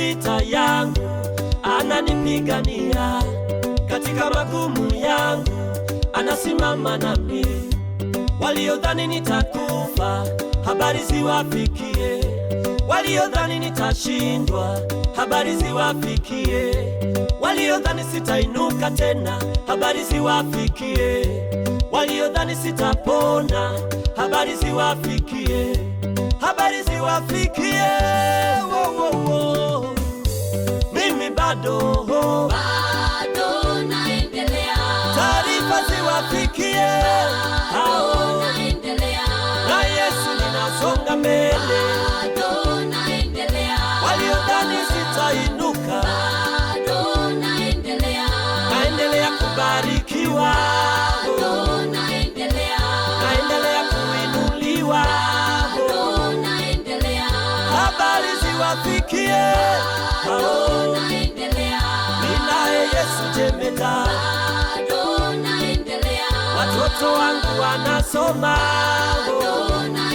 vita yangu, ananipigania. Katika magumu yangu anasimama nami. Waliodhani nitakufa, habari ziwafikie. Waliodhani nitashindwa, habari ziwafikie. Waliodhani sitainuka tena, habari ziwafikie. Waliodhani sitapona, habari ziwafikie. Habari ziwafikie. Mimi bado naendelea. Taarifa ziwafikie. Naendelea. Na Yesu ninasonga mbele. Naendelea. Waliodhani sitainuka, naendelea. naendelea kubarikiwa. Naendelea. Naendelea kuinuliwa. Naendelea. Habari ziwafikie. Naendelea. Ninaye Yesu jemedari. Naendelea. Watoto wangu wanasoma. Naendelea.